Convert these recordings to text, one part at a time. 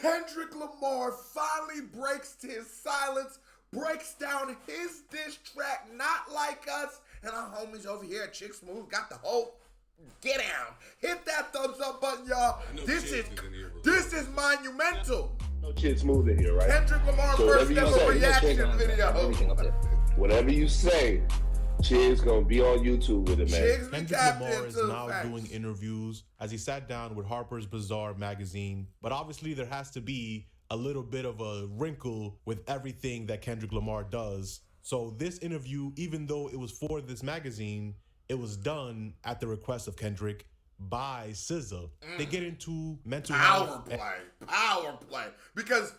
Kendrick Lamar finally breaks his silence, breaks down his diss track, Not Like Us, and our homies over here at Chick Smooth got the whole get down. Hit that thumbs up button, y'all. This is monumental. No Chick Smooth in here, right? Kendrick Lamar So first ever reaction video. Whatever you say, Chig's gonna be on YouTube with it, man. Kendrick Lamar is now doing interviews as he sat down with Harper's Bazaar magazine. But obviously there has to be a little bit of a wrinkle with everything that Kendrick Lamar does. So this interview, even though it was for this magazine, it was done at the request of Kendrick by SZA. They get into mental health. Power play. Because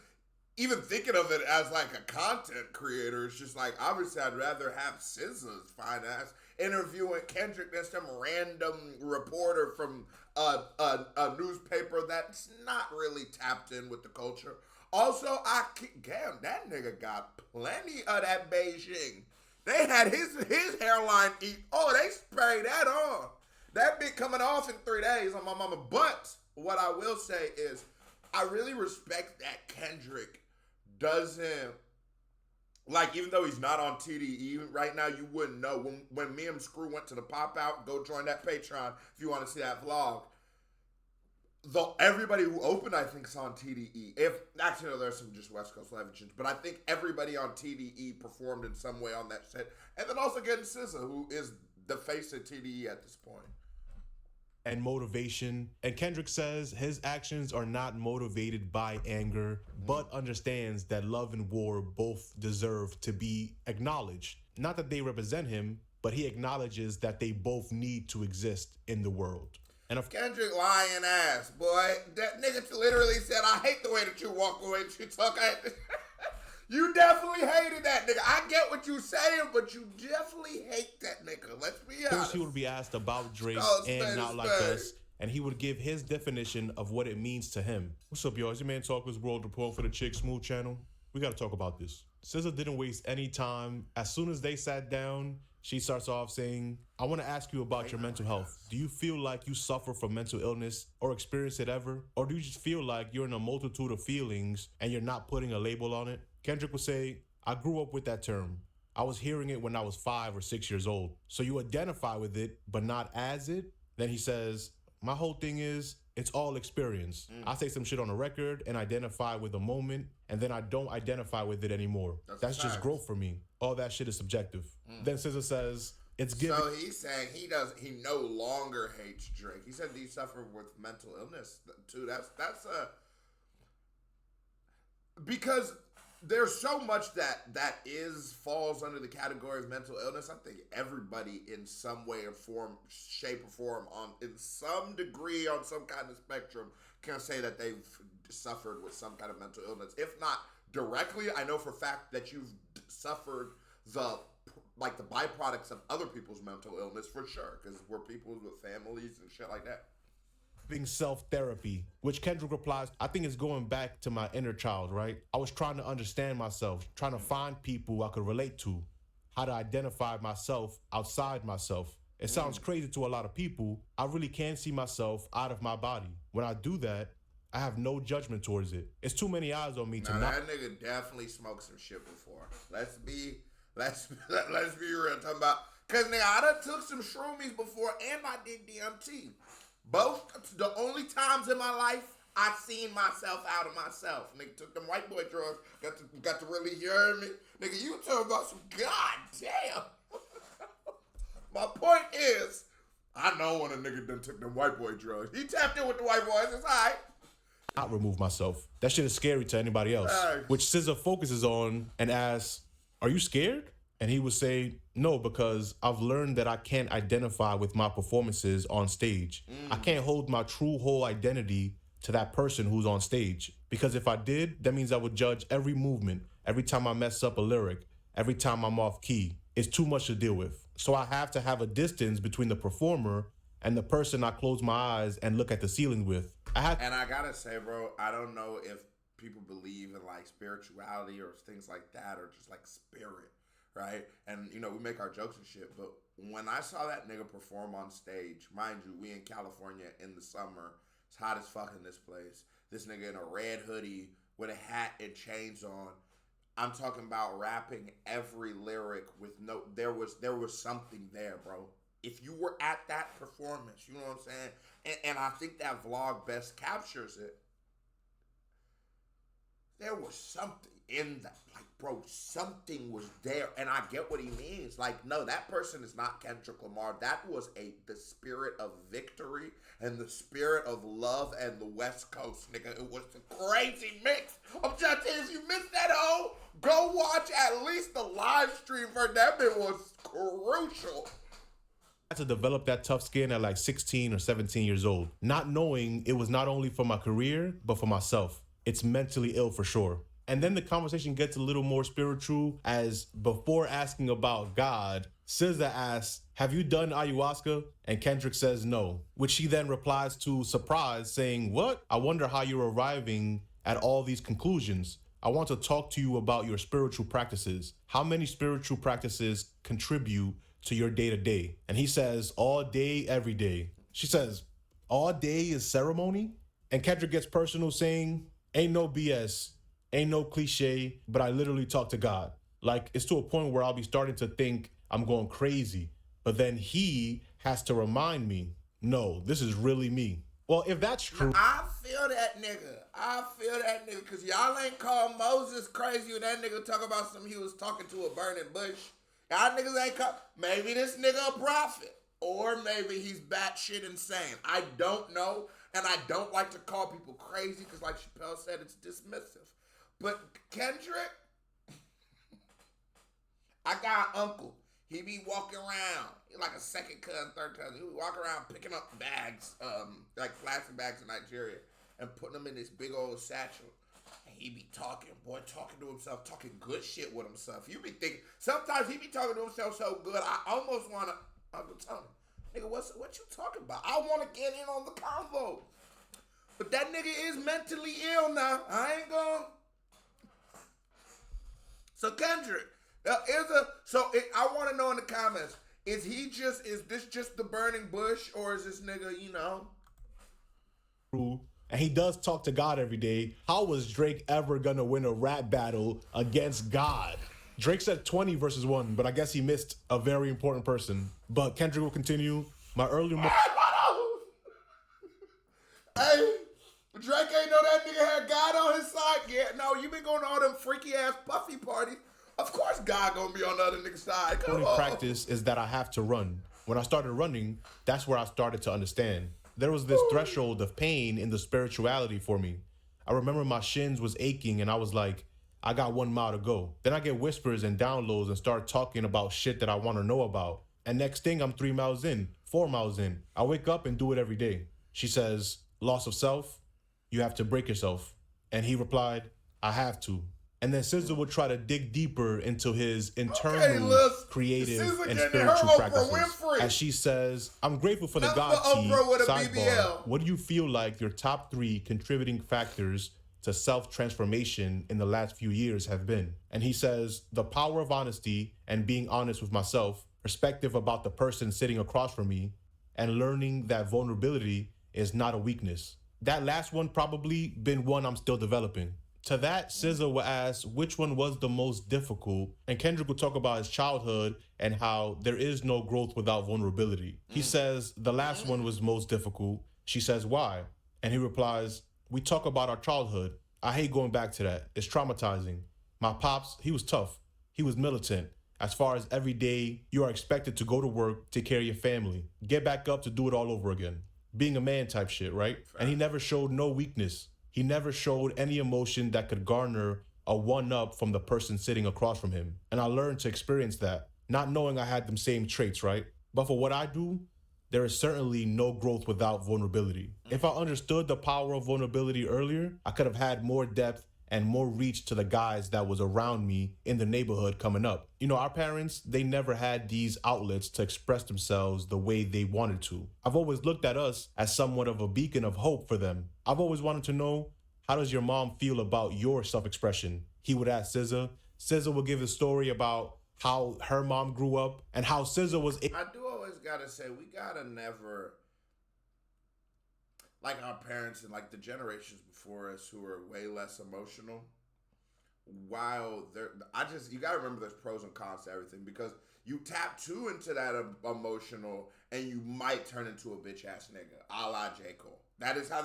even thinking of it as like a content creator, it's just like, obviously I'd rather have SZA's fine ass interviewing Kendrick than some random reporter from a newspaper that's not really tapped in with the culture. Also, damn, that nigga got plenty of that Beijing. They had his hairline they sprayed that on. That bit coming off in 3 days on my mama. But what I will say is, I really respect that Kendrick doesn't, like, even though he's not on TDE right now, you wouldn't know. When me and Screw went to the pop out, go join that Patreon if you want to see that vlog. Though everybody who opened, I think, is on TDE. Actually, no, there's some just West Coast legends, but I think everybody on TDE performed in some way on that set. And then also getting SZA, who is the face of TDE at this point. And motivation. And Kendrick says his actions are not motivated by anger, but understands that love and war both deserve to be acknowledged. Not that they represent him, but he acknowledges that they both need to exist in the world. And Kendrick lying ass, boy. That nigga literally said, I hate the way that you walk away and you talk. You definitely hated that nigga. I get what you saying, but you definitely hate that nigga. Let's be honest. First, he would be asked about Drake and Not Like Us, and he would give his definition of what it means to him. What's up, y'all? It's your man Talker's World Report for the Chick Smooth channel. We got to talk about this. SZA didn't waste any time. As soon as they sat down, she starts off saying, I want to ask you about your mental health. Do you feel like you suffer from mental illness or experience it ever? Or do you just feel like you're in a multitude of feelings and you're not putting a label on it? Kendrick would say, I grew up with that term. I was hearing it when I was 5 or 6 years old. So you identify with it, but not as it? Then he says, my whole thing is, it's all experience. I say some shit on a record and identify with a moment, and then I don't identify with it anymore. That's just growth for me. All that shit is subjective. Then SZA says, it's given. So he's saying he no longer hates Drake. He said he suffered with mental illness too. That's because there's so much that falls under the category of mental illness. I think everybody in some way or form, shape or form, in some degree, on some kind of spectrum, can say that they've suffered with some kind of mental illness. If not directly, I know for a fact that you've suffered the byproducts of other people's mental illness for sure, because we're people with families and shit like that. Self-therapy, which Kendrick replies, I think it's going back to my inner child, right? I was trying to understand myself, trying to find people I could relate to, how to identify myself outside myself. It sounds crazy to a lot of people. I really can't see myself out of my body. When I do that, I have no judgment towards it. It's too many eyes on me to not. That nigga definitely smoked some shit before. Let's be real. Talking about, cause nigga, I done took some shroomies before and I did DMT. Both the only times in my life I seen myself out of myself. Nigga took them white boy drugs. Got to really hear me. Nigga, you talking about some goddamn. My point is, I know when a nigga done took them white boy drugs. He tapped in with the white boys. It's all right. Not remove myself. That shit is scary to anybody else. Which SZA focuses on and asks, are you scared? And he would say, no, because I've learned that I can't identify with my performances on stage. I can't hold my true whole identity to that person who's on stage. Because if I did, that means I would judge every movement, every time I mess up a lyric, every time I'm off key. It's too much to deal with. So I have to have a distance between the performer and the person I close my eyes and look at the ceiling with. And I gotta say, bro, I don't know if people believe in like spirituality or things like that, or just like spirit. Right? And, you know, we make our jokes and shit, but when I saw that nigga perform on stage, mind you, we in California in the summer, it's hot as fuck in this place. this nigga in a red hoodie with a hat and chains on. I'm talking about rapping every lyric with no. There was something there, bro. If you were at that performance, you know what I'm saying? And I think that vlog best captures it. There was something in that. Like, bro, something was there. And I get what he means. Like, no, that person is not Kendrick Lamar. That was the spirit of victory and the spirit of love and the West Coast, nigga. It was a crazy mix. I'm trying to tell you, if you missed that hoe, go watch at least the live stream for that. Bit was crucial. I had to develop that tough skin at like 16 or 17 years old, not knowing it was not only for my career, but for myself. It's mentally ill for sure. And then the conversation gets a little more spiritual, as before asking about God, SZA asks, have you done ayahuasca? And Kendrick says no, which she then replies to surprise, saying, what? I wonder how you're arriving at all these conclusions. I want to talk to you about your spiritual practices. How many spiritual practices contribute to your day-to-day? And he says, all day, every day. She says, all day is ceremony? And Kendrick gets personal, saying, ain't no BS, ain't no cliche, but I literally talk to God. Like, it's to a point where I'll be starting to think I'm going crazy, but then he has to remind me, no, this is really me. Well, if that's true. I feel that nigga, because y'all ain't called Moses crazy when that nigga talk about something he was talking to a burning bush. Y'all niggas ain't called, maybe this nigga a prophet, or maybe he's batshit insane. I don't know. And I don't like to call people crazy because, like Chappelle said, it's dismissive. But Kendrick, I got an uncle. He be walking around. He like a second cousin, third cousin. He be walking around picking up bags, like plastic bags in Nigeria, and putting them in this big old satchel. And he be talking to himself, talking good shit with himself. You be thinking, sometimes he be talking to himself so good, I almost want to, Uncle Tony, nigga, what you talking about? I want to get in on the convo. But that nigga is mentally ill now. I ain't going. So Kendrick, I want to know in the comments, is this just the burning bush, or is this nigga, you know? And he does talk to God every day. How was Drake ever gonna win a rap battle against God? Drake said 20 versus 1, but I guess he missed a very important person. But Kendrick will continue. My earlier... Hey, Drake ain't know that nigga had God on his side. Yeah, no, you been going to all them freaky ass puffy parties. Of course God gonna be on the other nigga's side. Come on. Practice is that I have to run. When I started running, that's where I started to understand. There was this threshold of pain in the spirituality for me. I remember my shins was aching and I was like, I got 1 mile to go. Then I get whispers and downloads and start talking about shit that I want to know about. And next thing, I'm 3 miles in, 4 miles in. I wake up and do it every day. She says, loss of self, you have to break yourself. And he replied, I have to. And then SZA would try to dig deeper into his internal creative and spiritual practices. As she says, I'm grateful for the God team. Sidebar, what do you feel like your top 3 contributing factors to self-transformation in the last few years have been? And he says, the power of honesty and being honest with myself, perspective about the person sitting across from me, and learning that vulnerability is not a weakness. That last one probably been one I'm still developing. To that, SZA will ask which one was the most difficult, and Kendrick will talk about his childhood and how there is no growth without vulnerability. He says the last one was most difficult. She says, why? And he replies, we talk about our childhood. I hate going back to that. It's traumatizing. My pops, he was tough. He was militant. As far as every day, you are expected to go to work, take care of your family, get back up to do it all over again. Being a man type shit, right? And he never showed no weakness. He never showed any emotion that could garner a one-up from the person sitting across from him. And I learned to experience that, not knowing I had them same traits, right? But for what I do, there is certainly no growth without vulnerability. If I understood the power of vulnerability earlier, I could have had more depth and more reach to the guys that was around me in the neighborhood coming up. You know, our parents, they never had these outlets to express themselves the way they wanted to. I've always looked at us as somewhat of a beacon of hope for them. I've always wanted to know, how does your mom feel about your self-expression? He would ask SZA. SZA would give a story about how her mom grew up and how SZA was... I do always gotta say, we gotta never... like our parents and like the generations before us who are way less emotional. While you gotta remember there's pros and cons to everything, because you tap too into that emotional and you might turn into a bitch ass nigga, a la J. Cole. That is how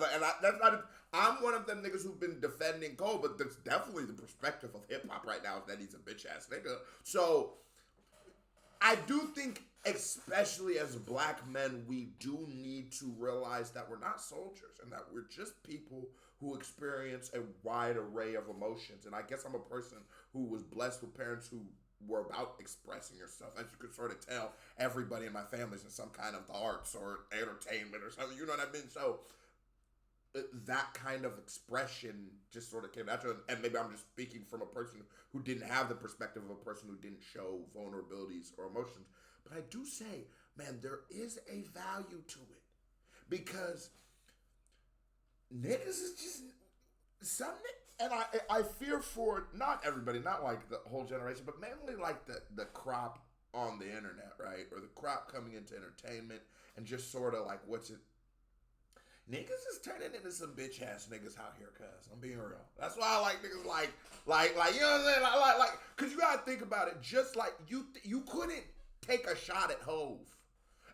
I'm one of them niggas who've been defending Cole, but that's definitely the perspective of hip hop right now, is that he's a bitch ass nigga. So I do think, especially as black men, we do need to realize that we're not soldiers and that we're just people who experience a wide array of emotions. And I guess I'm a person who was blessed with parents who were about expressing yourself. As you could sort of tell, everybody in my family's in some kind of the arts or entertainment or something, you know what I mean? So that kind of expression just sort of came natural. And maybe I'm just speaking from a person who didn't have the perspective of a person who didn't show vulnerabilities or emotions. But I do say, man, there is a value to it, because niggas is just some, and I fear for not everybody, not like the whole generation, but mainly like the crop on the internet, right? Or the crop coming into entertainment, and just sort of like niggas is turning into some bitch ass niggas out here, cuz I'm being real. That's why I like niggas like you know what I'm saying? I like cause you gotta think about it. Just like you couldn't take a shot at Hove.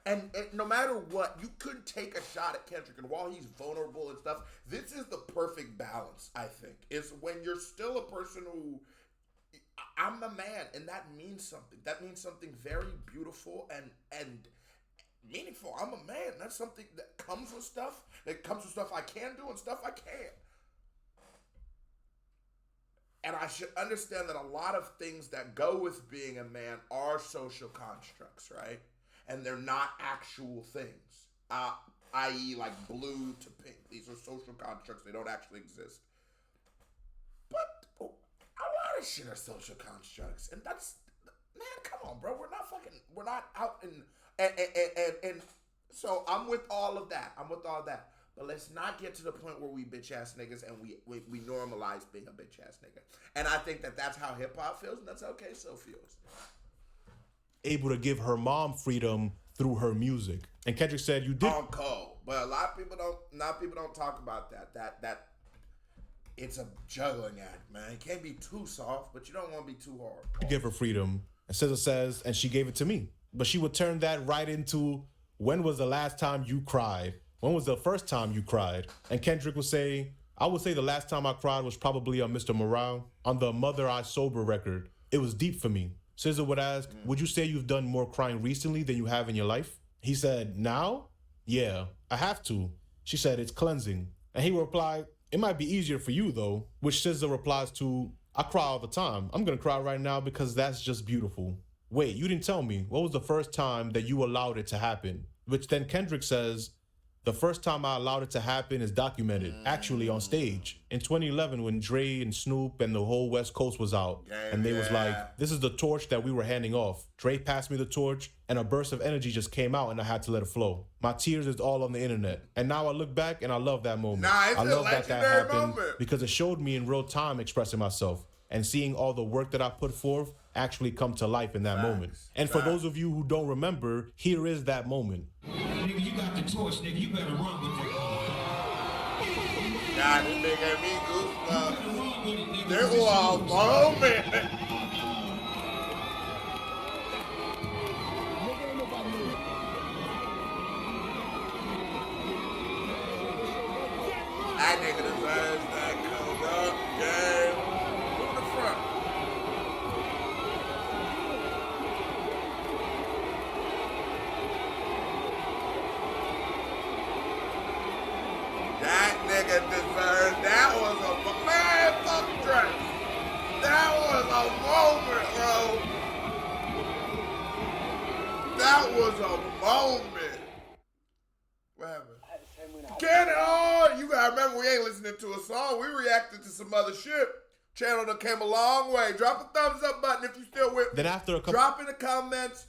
And no matter what, you couldn't take a shot at Kendrick. And while he's vulnerable and stuff, this is the perfect balance, I think. Is when you're still a person who, I'm a man, and that means something. That means something very beautiful and meaningful. I'm a man. That's something that comes with stuff. That comes with stuff I can do and stuff I can't. And I should understand that a lot of things that go with being a man are social constructs, right? And they're not actual things, i.e. like blue to pink. These are social constructs. They don't actually exist. But a lot of shit are social constructs. And that's, man, come on, bro. We're not out and so I'm with all of that. But let's not get to the point where we bitch ass niggas and we normalize being a bitch ass nigga. And I think that's how hip hop feels, and that's how KSO feels. Able to give her mom freedom through her music. And Kendrick said you did. On Cole. But a lot of people don't talk about that. That it's a juggling act, man. It can't be too soft, but you don't want to be too hard. Give her freedom. And SZA says, and she gave it to me. But she would turn that right into, when was the last time you cried? When was the first time you cried? And Kendrick would say, I would say the last time I cried was probably on Mr. Morale, on the Mother I Sober record. It was deep for me. SZA would ask, would you say you've done more crying recently than you have in your life? He said, now? Yeah, I have to. She said, it's cleansing. And he replied, it might be easier for you though, which SZA replies to, I cry all the time. I'm gonna cry right now because that's just beautiful. Wait, you didn't tell me. What was the first time that you allowed it to happen? Which then Kendrick says, the first time I allowed it to happen is documented, actually on stage. In 2011, when Dre and Snoop and the whole West Coast was out, and they was like, this is the torch that we were handing off. Dre passed me the torch, and a burst of energy just came out, and I had to let it flow. My tears is all on the internet. And now I look back, and I love that moment. I love that happened moment. because it showed me in real time expressing myself and seeing all the work that I put forth actually come to life in that moment. And for those of you who don't remember, here is that moment. Nigga, you got the torch, nigga. You better run with it. God, this nigga had me goosebumps. There was a moment. That nigga deserves that comes up game. Look in the front. That nigga deserves. That was a man. Fuck Drake. That was a moment, bro. That was a moment. What happened? Cannon, oh, you gotta remember we ain't listening to a song. We reacted to some other shit. Channel that came a long way. Drop a thumbs up button if you still with me. Then after a couple, drop in the comments.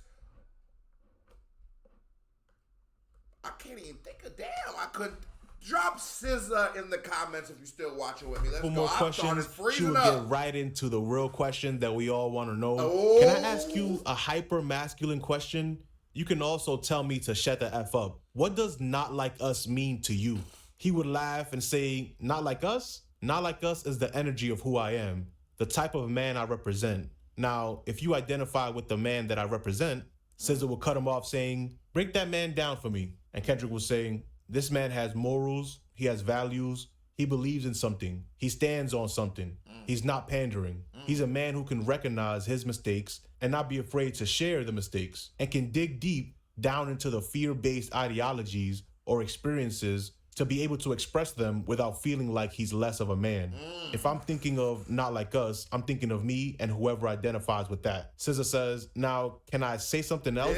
I can't even think of damn. I couldn't. Drop SZA in the comments if you're still watching with me. Let's go. more questions. She would get right into the real question that we all want to know. Oh. Can I ask you a hyper masculine question? You can also tell me to shut the F up. What does not like us mean to you? he would laugh and say, not like us? Not like us is the energy of who I am, the type of man I represent. Now, if you identify with the man that I represent, SZA would cut him off saying, break that man down for me. And Kendrick was saying, this man has morals, he has values, he believes in something, he stands on something, he's not pandering. He's a man who can recognize his mistakes and not be afraid to share the mistakes, and can dig deep down into the fear-based ideologies or experiences to be able to express them without feeling like he's less of a man. If I'm thinking of Not Like Us, I'm thinking of me and whoever identifies with that. SZA says, now, can I say something else?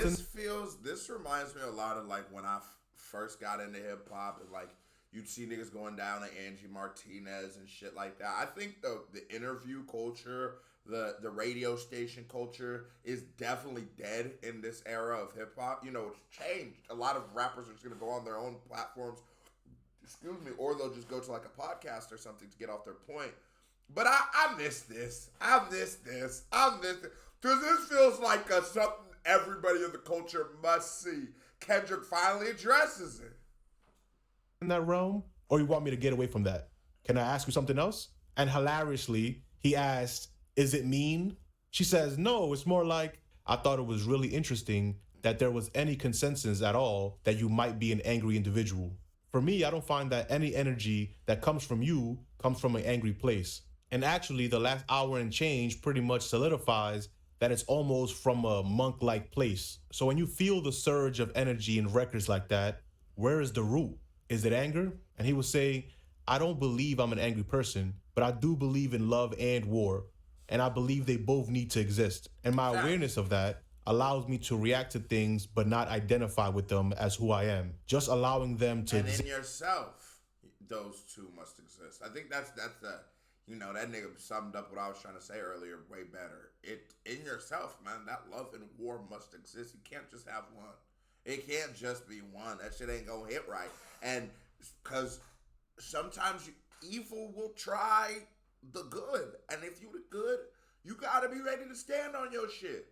This reminds me a lot of like when I first got into hip hop, and like you'd see niggas going down to Angie Martinez and shit like that. I think the interview culture, the radio station culture is definitely dead in this era of hip hop. You know, it's changed. A lot of rappers are just gonna go on their own platforms, or they'll just go to like a podcast or something to get off their point. But I miss this. I miss this. Because this feels like something everybody in the culture must see. Kendrick finally addresses it. In that realm? Or you want me to get away from that? Can I ask you something else? And hilariously, he asked, is it mean? She says, no, it's more like, I thought it was really interesting that there was any consensus at all that you might be an angry individual. For me, I don't find that any energy that comes from you comes from an angry place. And actually, the last hour and change pretty much solidifies that it's almost from a monk-like place. So when you feel the surge of energy in records like that, where is the root? Is it anger? And he would say, I don't believe I'm an angry person, but I do believe in love and war. And I believe they both need to exist. And my awareness of that allows me to react to things but not identify with them as who I am. Just allowing them to exist. And in yourself, those two must exist. I think that's the, you know, that nigga summed up what I was trying to say earlier way better. In yourself, man, that love and war must exist. You can't just have one. It can't just be one. That shit ain't gonna hit right. And because sometimes evil will try the good. And if you the good, you gotta be ready to stand on your shit.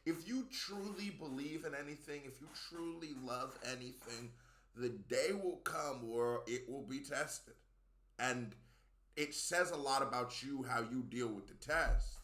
If you truly believe in anything, if you truly love anything, the day will come where it will be tested. And it says a lot about you, how you deal with the test.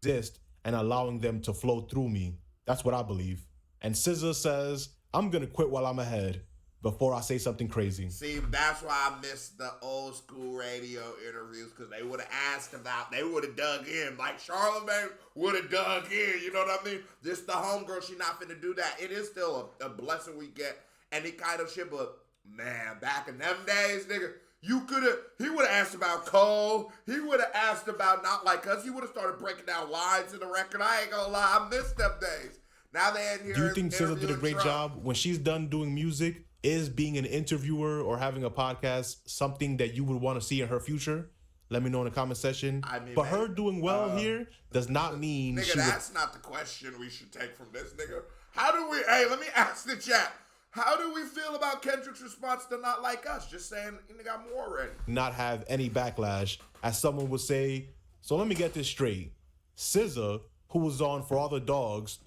Exist and allowing them to flow through me. That's what I believe. And SZA says, I'm going to quit while I'm ahead before I say something crazy. See, that's why I miss the old school radio interviews, because they would have asked about, they would have dug in. Like Charlamagne would have dug in, you know what I mean? This the homegirl, she not finna do that. It is still a blessing we get any kind of shit, but man, back in them days, nigga, he would have asked about Cole. He would have asked about Not Like Us. He would have started breaking down lines in the record. I ain't gonna lie, I miss them days. Now they in here. Do you think SZA did a great job when she's done doing music? Is being an interviewer or having a podcast something that you would want to see in her future? Let me know in the comment section. I mean, but her doing well here does not mean nigga, that's not the question we should take from this, nigga. Hey, let me ask the chat. How do we feel about Kendrick's response to Not Like Us? Just saying, he got more already. Not have any backlash, as someone would say. So let me get this straight. SZA, who was on For All the Dogs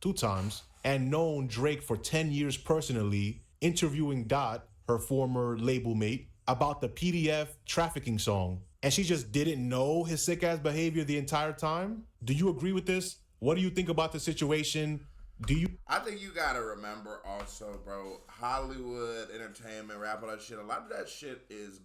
two times, and known Drake for 10 years personally, interviewing Dot, her former label mate, about the PDF trafficking song. And she just didn't know his sick-ass behavior the entire time? Do you agree with this? What do you think about the situation? I think you gotta remember also, bro, Hollywood, entertainment, rap, all that shit, a lot of that shit is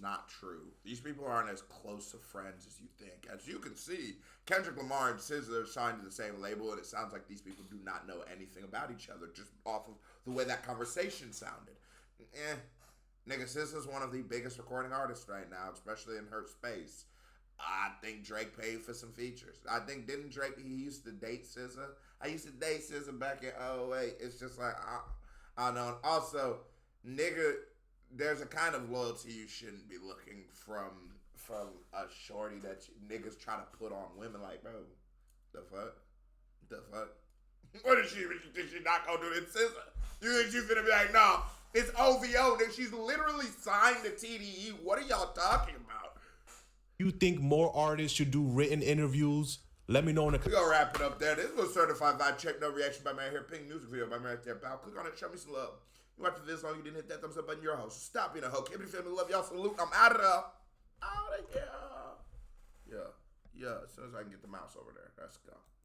not true. These people aren't as close of friends as you think. As you can see, Kendrick Lamar and SZA are signed to the same label, and it sounds like these people do not know anything about each other, just off of the way that conversation sounded. Nigga, SZA's one of the biggest recording artists right now, especially in her space. I think Drake paid for some features. I think, didn't Drake, he used to date SZA? I used to date SZA back in 2008. It's just like, I don't know. Also, nigga, there's a kind of loyalty you shouldn't be looking from a shorty that niggas try to put on women. Like, bro, the fuck? What is she? You think she not gonna do it? SZA. You think she's gonna be like, nah, it's OVO. Nigga, she's literally signed to TDE. What are y'all talking about? You think more artists should do written interviews? Let me know in the comments. We're gonna wrap it up there. This was Certified Vibe Check, no reaction by man here. Pink music video by man right there, pal. Click on it, show me some love. You watched this long, you didn't hit that thumbs up button, you're a host. Stop being a hoe. Keep it family, love y'all, salute. I'm out of there. Out of here. Yeah. As soon as I can get the mouse over there. Let's go.